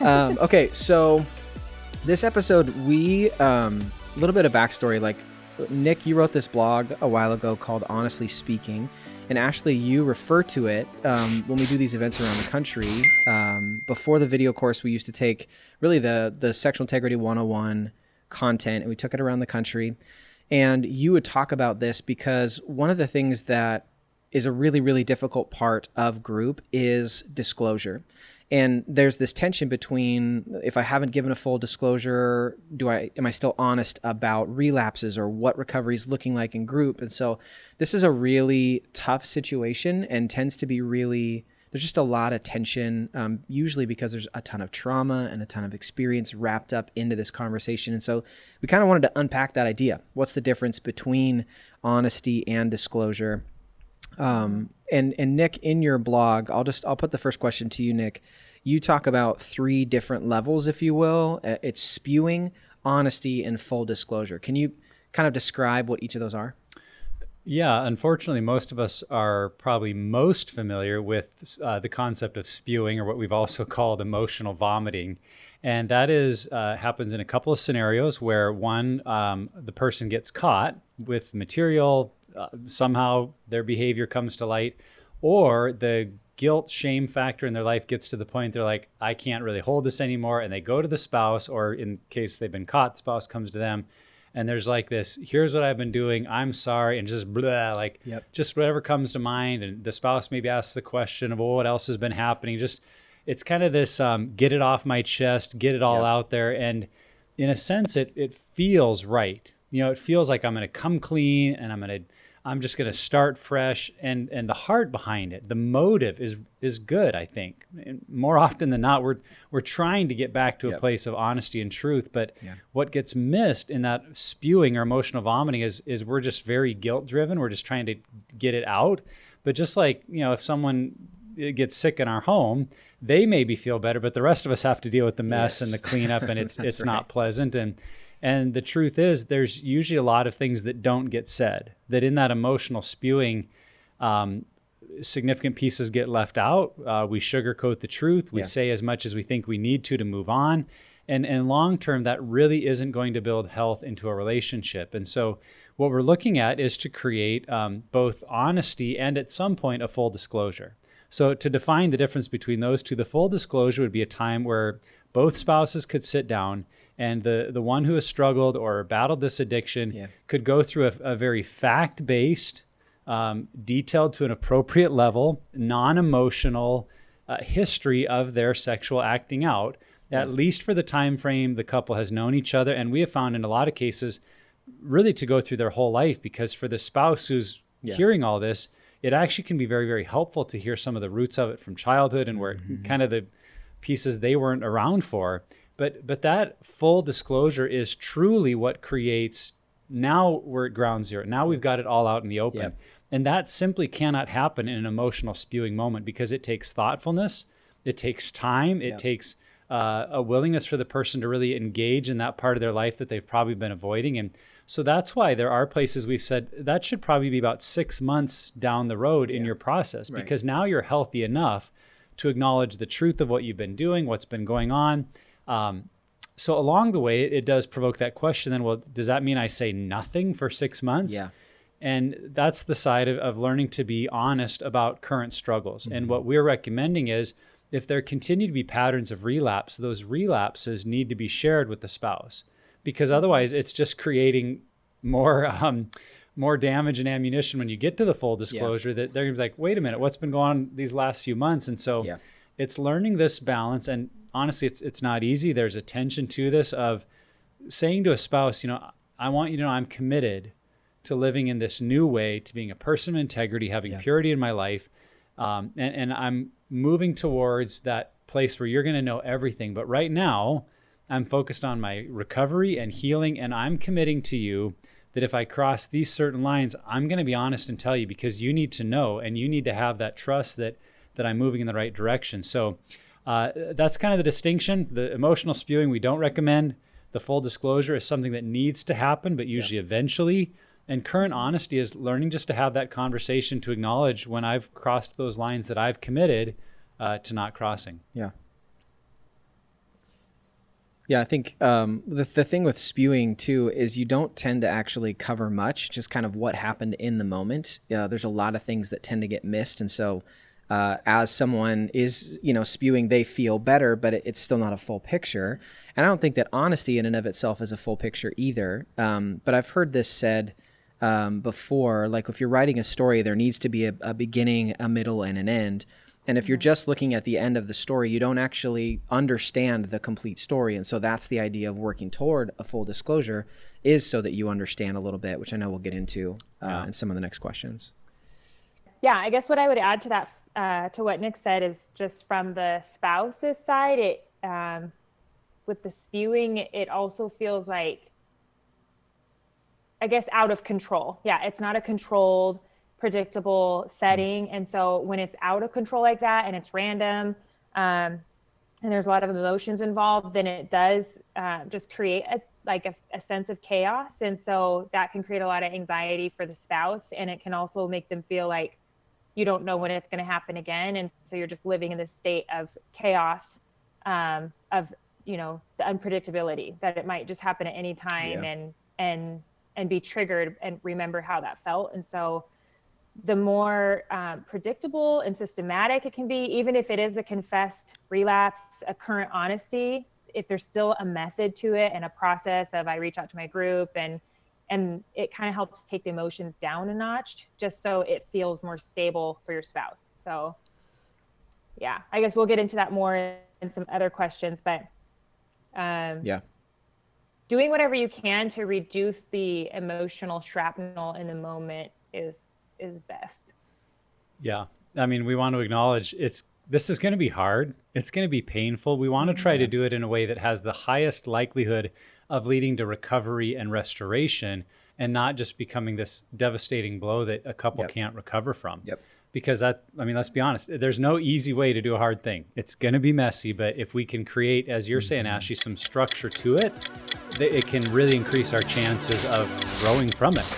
Okay, so this episode, a little bit of backstory. Like, Nick, you wrote this blog a while ago called Honestly Speaking. And Ashley, you refer to it when we do these events around the country. Before the video course, we used to take really the Sexual Integrity 101 content, and we took it around the country. And you would talk about this because one of the things that is a really, really difficult part of group is disclosure. And there's this tension between, if I haven't given a full disclosure, am I still honest about relapses or what recovery is looking like in group? And so this is a really tough situation and tends to be there's just a lot of tension, usually because there's a ton of trauma and a ton of experience wrapped up into this conversation. And so we kind of wanted to unpack that idea. What's the difference between honesty and disclosure? And Nick, in your blog, I'll put the first question to you, Nick. You talk about 3 different levels, if you will. It's spewing, honesty, and full disclosure. Can you kind of describe what each of those are? Yeah, unfortunately, most of us are probably most familiar with the concept of spewing, or what we've also called emotional vomiting. And that happens in a couple of scenarios where one, the person gets caught with material, somehow their behavior comes to light, or the guilt, shame factor in their life gets to the point they're like, I can't really hold this anymore. And they go to the spouse, or in case they've been caught, the spouse comes to them. And there's like this, here's what I've been doing, I'm sorry, and just blah, just whatever comes to mind. And the spouse maybe asks the question of, well, what else has been happening? It's kind of this, get it off my chest, get it all out there. And in a sense, it feels right. It feels like I'm going to come clean and I'm just going to start fresh. And the heart behind it, the motive is good, I think. And more often than not, we're trying to get back to a place of honesty and truth. But what gets missed in that spewing or emotional vomiting is we're just very guilt driven. We're just trying to get it out. But just like, if someone gets sick in our home, they maybe feel better, but the rest of us have to deal with the mess and the cleanup, and it's not pleasant. And the truth is, there's usually a lot of things that don't get said, that in that emotional spewing, significant pieces get left out. We sugarcoat the truth. We say as much as we think we need to move on. And long term, that really isn't going to build health into a relationship. And so what we're looking at is to create both honesty and at some point a full disclosure. So to define the difference between those two, the full disclosure would be a time where both spouses could sit down, and the one who has struggled or battled this addiction could go through a very fact-based, detailed to an appropriate level, non-emotional history of their sexual acting out, at least for the time frame the couple has known each other. And we have found in a lot of cases really to go through their whole life, because for the spouse who's hearing all this, it actually can be very, very helpful to hear some of the roots of it from childhood and where kind of the pieces they weren't around for. But that full disclosure is truly what creates, now we're at ground zero. Now we've got it all out in the open. Yeah. And that simply cannot happen in an emotional spewing moment, because it takes thoughtfulness, it takes time, it takes a willingness for the person to really engage in that part of their life that they've probably been avoiding. And so that's why there are places we've said that should probably be about 6 months down the road in your process, because now you're healthy enough to acknowledge the truth of what you've been doing, what's been going on. So along the way, it does provoke that question then, well, does that mean I say nothing for 6 months? Yeah. And that's the side of learning to be honest about current struggles. And what we're recommending is, if there continue to be patterns of relapse, those relapses need to be shared with the spouse, because otherwise it's just creating more damage and ammunition when you get to the full disclosure, that they're gonna be like, wait a minute, what's been going on these last few months? And so it's learning this balance. And honestly, it's not easy. There's a tension to this of saying to a spouse, I want you to know I'm committed to living in this new way, to being a person of integrity, having purity in my life. And I'm moving towards that place where you're going to know everything. But right now, I'm focused on my recovery and healing. And I'm committing to you that if I cross these certain lines, I'm going to be honest and tell you, because you need to know, and you need to have that trust that I'm moving in the right direction. So that's kind of the distinction. The emotional spewing we don't recommend. The full disclosure is something that needs to happen, but usually eventually. And current honesty is learning just to have that conversation, to acknowledge when I've crossed those lines that I've committed to not crossing. Yeah. Yeah, I think the thing with spewing too is you don't tend to actually cover much, just kind of what happened in the moment. There's a lot of things that tend to get missed. And so as someone is, spewing, they feel better, but it's still not a full picture. And I don't think that honesty in and of itself is a full picture either. But I've heard this said before, like if you're writing a story, there needs to be a beginning, a middle, and an end. And if you're just looking at the end of the story, you don't actually understand the complete story. And so that's the idea of working toward a full disclosure, is so that you understand a little bit, which I know we'll get into in some of the next questions. Yeah, I guess what I would add to that, to what Nick said, is just from the spouse's side, with the spewing, it also feels like, I guess, out of control. Yeah, it's not a controlled, predictable setting. And so when it's out of control like that, and it's random, and there's a lot of emotions involved, then it does just create a sense of chaos. And so that can create a lot of anxiety for the spouse, and it can also make them feel like you don't know when it's going to happen again. And so you're just living in this state of chaos, of, the unpredictability, that it might just happen at any time. And be triggered and remember how that felt. And so the more predictable and systematic it can be, even if it is a confessed relapse, a current honesty, if there's still a method to it and a process of, I reach out to my group, and it kind of helps take the emotions down a notch, just so it feels more stable for your spouse. So yeah, I guess we'll get into that more in some other questions, but doing whatever you can to reduce the emotional shrapnel in the moment is best. Yeah. I mean, we want to acknowledge this is going to be hard. It's going to be painful. We want to try to do it in a way that has the highest likelihood of leading to recovery and restoration, and not just becoming this devastating blow that a couple can't recover from. Because let's be honest, there's no easy way to do a hard thing. It's going to be messy, but if we can create, as you're saying, Ashley, some structure to it, it can really increase our chances of growing from it.